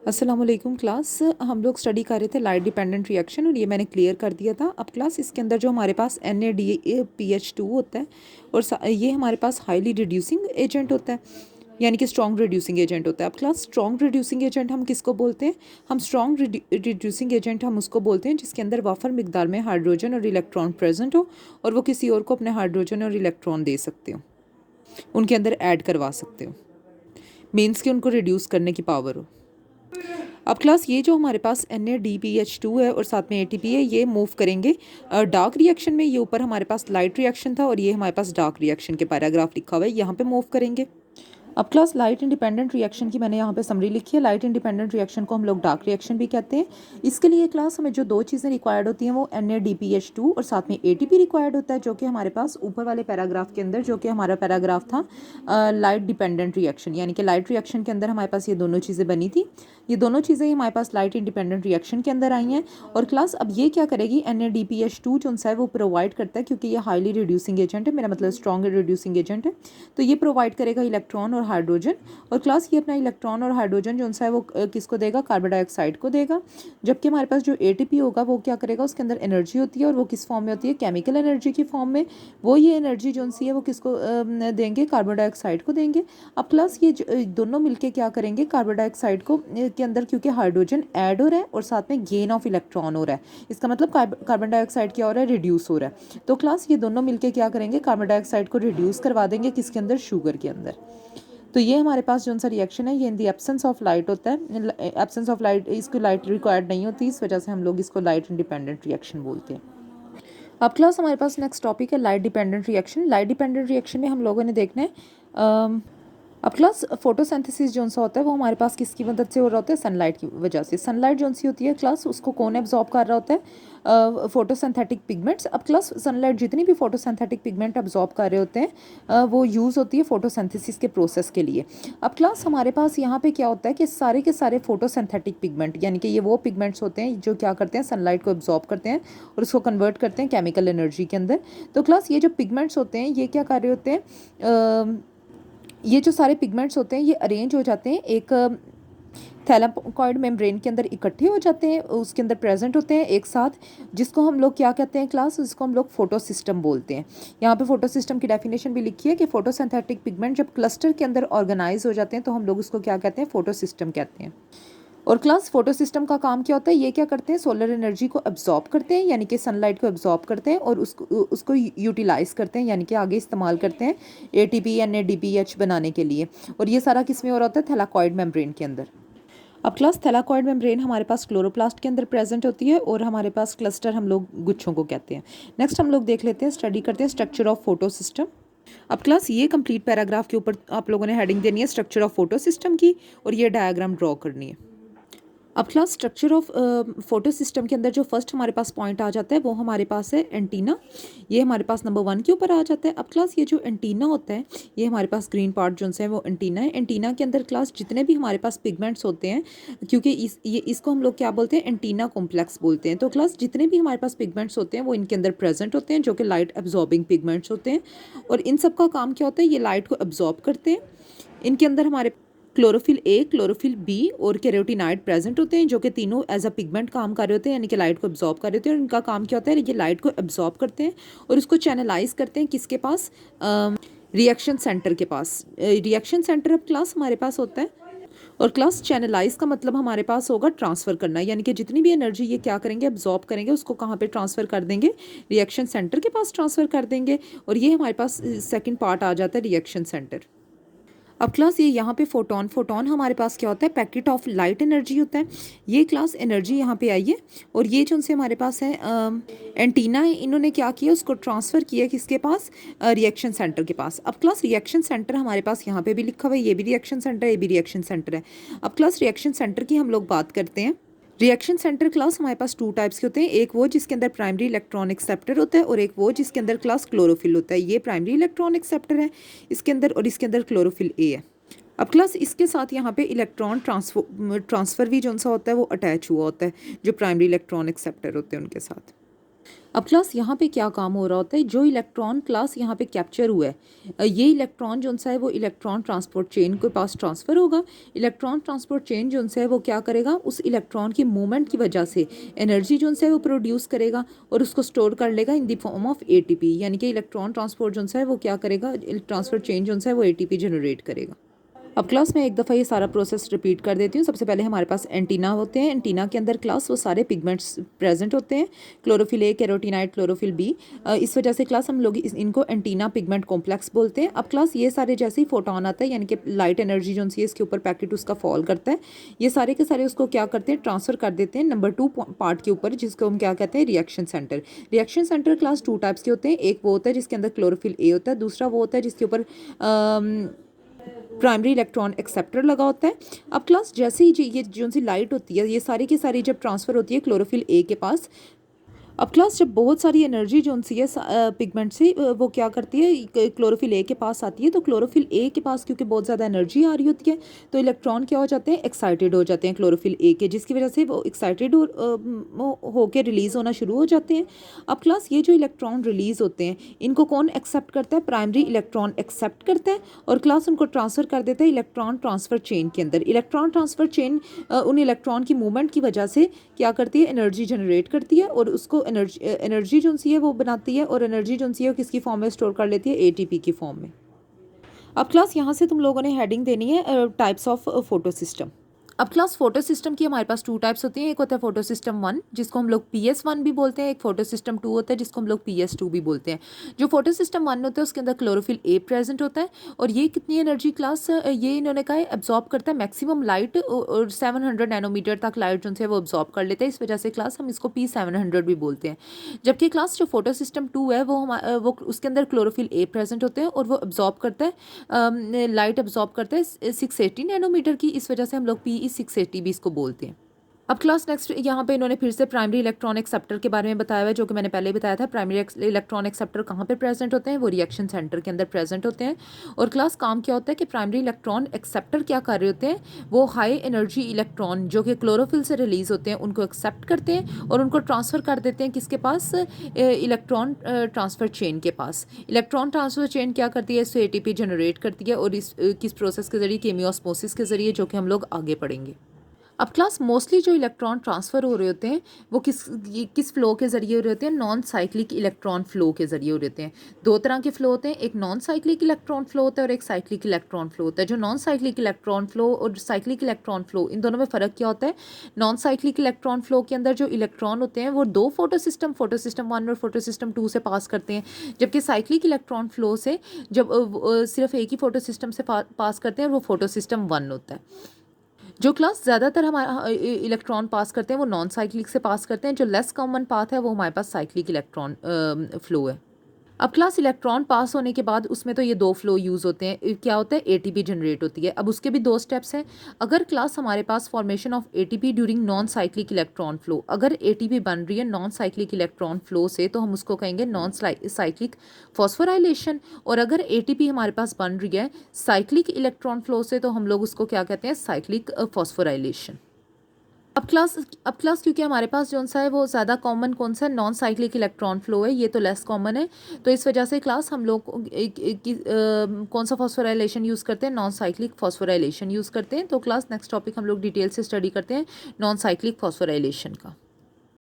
अस्सलाम वालेकुम क्लास। हम लोग स्टडी कर रहे थे लाइट डिपेंडेंट रिएक्शन और ये मैंने क्लियर कर दिया था। अब क्लास इसके अंदर जो हमारे पास NaDH2 होता है और ये हमारे पास हाईली रिड्यूसिंग एजेंट होता है, यानी कि स्ट्रॉन्ग रिड्यूसिंग एजेंट होता है। अब क्लास स्ट्रॉन्ग रिड्यूसिंग एजेंट हम किसको बोलते हैं? हम स्ट्रॉन्ग रिड्यूसिंग एजेंट हम उसको बोलते हैं जिसके अंदर वाफर मिकदार में हाइड्रोजन और इलेक्ट्रॉन प्रेजेंट हो और वो किसी और को अपने हाइड्रोजन और इलेक्ट्रॉन दे सकते हो, उनके अंदर ऐड करवा सकते हो, मीन्स कि उनको रिड्यूस करने की पावर हो। अब क्लास ये जो हमारे पास NaDPH2 है और साथ में ATP है, ये मूव करेंगे डार्क रिएक्शन में। ये ऊपर हमारे पास लाइट रिएक्शन था और ये हमारे पास डार्क रिएक्शन के पैराग्राफ लिखा हुआ है, यहाँ पे मूव करेंगे। अब क्लास लाइट इंडिपेंडेंट रिएक्शन की मैंने यहाँ पे समरी लिखी है। लाइट इंडिपेंडेंट रिएक्शन को हम लोग डार्क रिएक्शन भी कहते हैं। इसके लिए क्लास हमें जो दो चीज़ें रिक्वायर्ड होती हैं वो NaDPH2 और साथ में ATP रिक्वायर्ड होता है, जो कि हमारे पास ऊपर वाले पैराग्राफ के अंदर, जो कि हमारा पैराग्राफ था लाइट डिपेंडेंट रिएक्शन, यानी कि लाइट रिएक्शन के अंदर हमारे पास ये दोनों चीज़ें बनी थी। ये दोनों चीज़ें हमारे पास लाइट इंडिपेंडेंट रिएक्शन के अंदर आई हैं। और क्लास अब ये क्या करेगी, NaDPH2 जो है वो प्रोवाइड करता है, क्योंकि ये हाईली रिड्यूसिंग एजेंट है, मेरा मतलब स्ट्रॉन्ग रिड्यूसिंग एजेंट है, तो ये प्रोवाइड करेगा इलेक्ट्रॉन और हाइड्रोजन। और क्लास ये अपना इलेक्ट्रॉन और हाइड्रोजन जो है वो किसको देगा? कार्बन डाइऑक्साइड को देगा। जबकि हमारे पास जो ATP होगा वो क्या करेगा, उसके अंदर एनर्जी होती है और वो किस फॉर्म में होती है? केमिकल एनर्जी की फॉर्म में। वो ये एनर्जी जो है वो किसको देंगे? कार्बन डाइऑक्साइड को देंगे। अब प्लस ये दोनों मिलके क्या करेंगे? कार्बन डाइऑक्साइड को के अंदर, क्योंकि हाइड्रोजन ऐड हो रहा है और साथ में गेन ऑफ इलेक्ट्रॉन हो रहा है, इसका मतलब कार्बन डाइऑक्साइड क्या हो रहा है? रिड्यूस हो रहा है। तो क्लास ये दोनों मिलके क्या करेंगे? कार्बन डाइऑक्साइड को रिड्यूस करवा देंगे, किसके अंदर? शुगर के अंदर। तो ये हमारे पास जो सा रिएक्शन है ये इन दी एब्सेंस ऑफ लाइट होता है। एब्सेंस ऑफ लाइट, इसको लाइट रिक्वायर्ड नहीं होती, इस वजह से हम लोग इसको लाइट इंडिपेंडेंट रिएक्शन बोलते हैं। अब क्लास हमारे पास नेक्स्ट टॉपिक है light dependent reaction. Light dependent reaction में हम लोगों ने देखना है अब क्लास फोटोसिंथेसिस जो सा होता है वो हमारे पास किसकी मदद से हो रहा होता है? सनलाइट की वजह से। सनलाइट जो सी होती है क्लास, उसको कौन एब्जॉर्ब कर रहा होता है? Photosynthetic pigments. अब क्लास सनलाइट जितनी भी फोटोसिंथेटिक पिगमेंट एब्जॉर्ब कर रहे होते हैं वो यूज़ होती है फोटोसिंथेसिस के प्रोसेस के लिए। अब क्लास हमारे पास यहाँ पे क्या होता है कि सारे के सारे फोटोसिंथेटिक पिगमेंट, यानी कि ये वो पिगमेंट्स होते हैं जो क्या करते हैं? सनलाइट को एब्जॉर्ब करते हैं और उसको कन्वर्ट करते हैं केमिकल एनर्जी के अंदर। तो क्लास ये जो पिगमेंट्स होते हैं ये क्या कर रहे होते हैं? ये जो सारे पिगमेंट्स होते हैं ये अरेंज हो जाते हैं एक थैलाकॉइड मेम्ब्रेन के अंदर, इकट्ठे हो जाते हैं, उसके अंदर प्रेजेंट होते हैं एक साथ, जिसको हम लोग क्या कहते हैं क्लास? इसको हम लोग फोटो सिस्टम बोलते हैं। यहाँ पे फोटो सिस्टम की डेफिनेशन भी लिखी है कि फोटोसिंथेटिक पिगमेंट जब क्लस्टर के अंदर ऑर्गेनाइज हो जाते हैं तो हम लोग उसको क्या कहते हैं? फोटो सिस्टम कहते हैं। और क्लास फोटो सिस्टम का काम क्या होता है? ये क्या करते हैं? सोलर एनर्जी को एब्जॉर्ब करते हैं, यानी कि सनलाइट को एब्जॉर्ब करते हैं और उसको यूटिलाइज करते हैं, यानी कि आगे इस्तेमाल करते हैं ATP NaDPH बनाने के लिए। और ये सारा किस में हो रहा होता है? थैलाकॉइड मेम्ब्रेन के अंदर। अब क्लास थैलाकॉइड मेम्ब्रेन हमारे पास क्लोरोप्लास्ट के अंदर प्रेजेंट होती है और हमारे पास क्लस्टर हम लोग गुच्छों को कहते हैं। नेक्स्ट हम लोग देख लेते हैं, स्टडी करते हैं स्ट्रक्चर ऑफ फोटो सिस्टम। अब क्लास ये कंप्लीट पैराग्राफ के ऊपर आप लोगों ने हेडिंग देनी है स्ट्रक्चर ऑफ फोटो सिस्टम की और ये डायग्राम ड्रॉ करनी है। अब class structure of photo system के अंदर जो फर्स्ट हमारे पास पॉइंट आ जाता है वो हमारे पास है एंटीना। ये हमारे पास नंबर 1 के ऊपर आ जाता है। अब क्लास ये जो एंटीना होता है ये हमारे पास ग्रीन पार्ट जो है वो एंटीना है। एंटीना के अंदर क्लास जितने भी हमारे पास पिगमेंट्स होते हैं, क्योंकि इसको हम लोग क्या बोलते हैं? एंटीना कॉम्प्लेक्स बोलते हैं। तो क्लास जितने भी हमारे पास पिगमेंट्स होते हैं वो इनके अंदर प्रेजेंट होते हैं, जो कि लाइट एब्जॉर्बिंग पिगमेंट्स होते हैं। और इन सब का काम क्या होता है? ये लाइट को एब्जॉर्ब करते हैं। इनके अंदर हमारे क्लोरोफिल A, क्लोरोफिल B और कैरोटीनाइड प्रेजेंट होते हैं, जो कि तीनों एज अ पिगमेंट काम कर रहे होते हैं, यानी कि लाइट को एब्जॉर्ब कर रहे होते हैं। और इनका काम क्या होता है? ये लाइट को एब्जॉर्ब करते हैं और उसको चैनलाइज करते हैं किसके पास? रिएक्शन सेंटर के पास। रिएक्शन सेंटर अब क्लास हमारे पास होता है और क्लास चैनलाइज का मतलब हमारे पास होगा ट्रांसफ़र करना, यानी कि जितनी भी एनर्जी ये क्या करेंगे? एब्जॉर्ब करेंगे, उसको कहाँ पे ट्रांसफ़र कर देंगे? रिएक्शन सेंटर के पास ट्रांसफ़र कर देंगे। और ये हमारे पास सेकेंड पार्ट आ जाता है रिएक्शन सेंटर। अब क्लास ये यहाँ पे फोटोन हमारे पास क्या होता है? पैकेट ऑफ लाइट एनर्जी होता है। ये क्लास एनर्जी यहाँ पे आई है और ये जो उनसे हमारे पास है एंटीना है, इन्होंने क्या किया? उसको ट्रांसफ़र किया किसके पास? रिएक्शन सेंटर के पास। अब क्लास रिएक्शन सेंटर हमारे पास यहाँ पे भी लिखा हुआ है, ये भी रिएक्शन सेंटर है, ये भी रिएक्शन सेंटर है। अब क्लास रिएक्शन सेंटर की हम लोग बात करते हैं। रिएक्शन सेंटर क्लास हमारे पास 2 टाइप्स के होते हैं, एक वो जिसके अंदर प्राइमरी इलेक्ट्रॉन एक्सेप्टर होता है और एक वो जिसके अंदर क्लास क्लोरोफिल होता है। ये प्राइमरी इलेक्ट्रॉन एक्सेप्टर है इसके अंदर और इसके अंदर क्लोरोफिल A है। अब क्लास इसके साथ यहाँ पे इलेक्ट्रॉन ट्रांसफ़र भी जो सा होता है वो अटैच हुआ होता है, जो प्राइमरी इलेक्ट्रॉन एक्सेप्टर होते हैं उनके साथ। अब क्लास यहाँ पे क्या काम हो रहा होता है, जो इलेक्ट्रॉन क्लास यहाँ पे कैप्चर हुआ है, ये इलेक्ट्रॉन जो सा है वो इलेक्ट्रॉन ट्रांसपोर्ट चेन के पास ट्रांसफ़र होगा। इलेक्ट्रॉन ट्रांसपोर्ट चेन जो सा है वो क्या करेगा, उस इलेक्ट्रॉन की मूवमेंट की वजह से एनर्जी जो सा है वो प्रोड्यूस करेगा और उसको स्टोर कर लेगा in the form of ATP. यानी कि इलेक्ट्रॉन ट्रांसपोर्ट जो सा है वो क्या करेगा, ट्रांसफर चेन जो सा है वो एटीपी जनरेट करेगा। अब क्लास में एक दफ़ा ये सारा प्रोसेस रिपीट कर देती हूँ। सबसे पहले हमारे पास एंटीना होते हैं। एंटीना के अंदर क्लास वो सारे पिगमेंट्स प्रेजेंट होते हैं, chlorophyll A, carotenoid, chlorophyll B. इस वजह से क्लास हम लोग इनको एंटीना पिगमेंट कॉम्प्लेक्स बोलते हैं। अब क्लास ये सारे जैसे ही फोटोन आता है, यानी कि लाइट एनर्जी जो सी इसके ऊपर पैकेट उसका फॉल करता है, ये सारे के सारे उसको क्या करते हैं, ट्रांसफ़र कर देते हैं नंबर 2 पार्ट के ऊपर, जिसको हम क्या कहते हैं, reaction centre. Reaction centre class 2 types के होते हैं। एक वो होता है जिसके अंदर क्लोरोफिल ए होता है, दूसरा वो होता है जिसके ऊपर प्राइमरी इलेक्ट्रॉन एक्सेप्टर लगा होता है। अब क्लास जैसे ही ये जो सी लाइट होती है, ये सारी की सारी जब ट्रांसफ़र होती है क्लोरोफिल ए के पास, अब क्लास जब बहुत सारी एनर्जी जो सी है पिगमेंट से वो क्या करती है, क्लोरोफिल ए के पास आती है, तो क्लोरोफिल ए के पास क्योंकि बहुत ज़्यादा एनर्जी आ रही होती है, तो इलेक्ट्रॉन क्या हो जाते हैं, एक्साइटेड हो जाते हैं क्लोरोफिल ए के, जिसकी वजह से वो एक्साइटेड होकर रिलीज़ होना शुरू हो जाते हैं। अब क्लास ये जो इलेक्ट्रॉन रिलीज़ होते हैं, इनको कौन एक्सेप्ट करता है, प्राइमरी इलेक्ट्रॉन एक्सेप्ट करता है और क्लास उनको ट्रांसफ़र कर देता है इलेक्ट्रॉन ट्रांसफ़र चेन के अंदर। इलेक्ट्रॉन ट्रांसफ़र चेन उन इलेक्ट्रॉन की मूवमेंट की वजह से क्या करती है, एनर्जी जनरेट करती है और उसको एनर्जी जो सी है वो बनाती है, और एनर्जी जो सी है वो किसकी फॉर्म में स्टोर कर लेती है, एटीपी की फॉर्म में। अब क्लास यहाँ से तुम लोगों ने हेडिंग देनी है टाइप्स ऑफ फोटो सिस्टम। अब क्लास फोटो सिस्टम की हमारे पास 2 टाइप्स होती हैं। एक होता है फोटो सिस्टम 1, जिसको हम लोग PS1 भी बोलते हैं। एक फोटो सिस्टम 2 होता है जिसको हम लोग PS2 भी बोलते हैं। जो फोटो सिस्टम 1 होता है उसके अंदर क्लोरोफिल ए प्रेजेंट होता है, और ये कितनी एनर्जी क्लास, ये इन्होंने कहा है एब्जॉर्ब करता है मैक्सिमम लाइट, और 700 नैनोमीटर तक लाइट जो है वो एब्जॉर्ब कर लेता है। इस वजह से क्लास हम इसको P700 भी बोलते हैं। जबकि क्लास जो फोटो सिस्टम 2 है वो उसके अंदर क्लोरोफिल ए प्रेजेंट होते हैं और वो एब्जॉर्ब करता है लाइट एब्जॉर्ब करता है 680 नैनोमीटर की। इस वजह से हम लोग PE680 भी इसको बोलते हैं। अब क्लास नेक्स्ट यहाँ पे इन्होंने फिर से प्राइमरी इलेक्ट्रॉन एक्सेप्टर के बारे में बताया हुआ है, जो कि मैंने पहले बताया था। प्राइमरी इलेक्ट्रॉन एक्सेप्टर कहाँ पे प्रेजेंट होते हैं, वो रिएक्शन सेंटर के अंदर प्रेजेंट होते हैं। और क्लास काम क्या होता है कि प्राइमरी इलेक्ट्रॉन एक्सेप्टर क्या कर रहे होते हैं, वो हाई एनर्जी इलेक्ट्रॉन जो कि क्लोरोफिल से रिलीज होते हैं उनको एक्सेप्ट करते हैं और उनको ट्रांसफ़र कर देते हैं किसके पास, इलेक्ट्रॉन ट्रांसफ़र चेन के पास। इलेक्ट्रॉन ट्रांसफ़र चेन क्या करती है, इससे एटीपी जनरेट करती है, और इस किस प्रोसेस के ज़रिए, केमियोस्मोसिस के ज़रिए, जो कि हम लोग आगे पढ़ेंगे। अब क्लास मोस्टली जो इलेक्ट्रॉन ट्रांसफ़र हो रहे होते हैं वो किस फ्लो के ज़रिए हो रहे होते हैं, नॉन साइक्लिक इलेक्ट्रॉन फ्लो के ज़रिए हो रहे होते हैं। 2 तरह के फ्लो होते हैं, एक नॉन साइक्लिक इलेक्ट्रॉन फ्लो होता है और एक साइक्लिक इलेक्ट्रॉन फ्लो होता है। जो नॉन साइक्लिक इलेक्ट्रॉन फ्लो और साइक्लिक इलेक्ट्रॉन फ्लो, इन दोनों में फ़र्क क्या होता है। नॉन साइक्लिक इलेक्ट्रॉन फ्लो के अंदर जो इलेक्ट्रॉन होते हैं वो 2 फोटो सिस्टम 1 और फोटो सिस्टम 2 से पास करते हैं, जबकि साइक्लिक इलेक्ट्रॉन फ्लो से जब सिर्फ एक ही फोटो सिस्टम से पास करते हैं, वो फोटो सिस्टम 1 होता है। जो क्लास ज़्यादातर हमारा इलेक्ट्रॉन पास करते हैं वो नॉन साइक्लिक से पास करते हैं। जो लेस कॉमन पाथ है वो हमारे पास साइक्लिक इलेक्ट्रॉन फ्लो है। अब क्लास इलेक्ट्रॉन पास होने के बाद उसमें तो ये 2 फ्लो यूज़ होते हैं। क्या होता है, एटीपी जनरेट होती है। अब उसके भी 2 स्टेप्स हैं। अगर क्लास हमारे पास formation of ATP during non cyclic electron flow, अगर एटीपी बन रही है नॉन साइक्लिक इलेक्ट्रॉन फ्लो से, तो हम उसको कहेंगे नॉन साइक्लिक फॉस्फोराइलेशन। और अगर एटीपी हमारे पास बन रही है साइक्लिक इलेक्ट्रॉन फ्लो से, तो हम लोग उसको क्या कहते हैं, साइक्लिक फॉस्फोराइलेशन। अब क्लास क्योंकि हमारे पास जो सा है वो ज़्यादा कॉमन कौन सा नॉन साइक्लिक इलेक्ट्रॉन फ्लो है, ये तो लेस कॉमन है, तो इस वजह से क्लास हम लोग कौन सा फॉस्फोराइलेशन यूज़ करते हैं, नॉन साइक्लिक फॉस्फोराइलेशन यूज़ करते हैं। तो क्लास नेक्स्ट टॉपिक हम लोग डिटेल से स्टडी करते हैं नॉन साइक्लिक फॉस्फोराइलेशन का।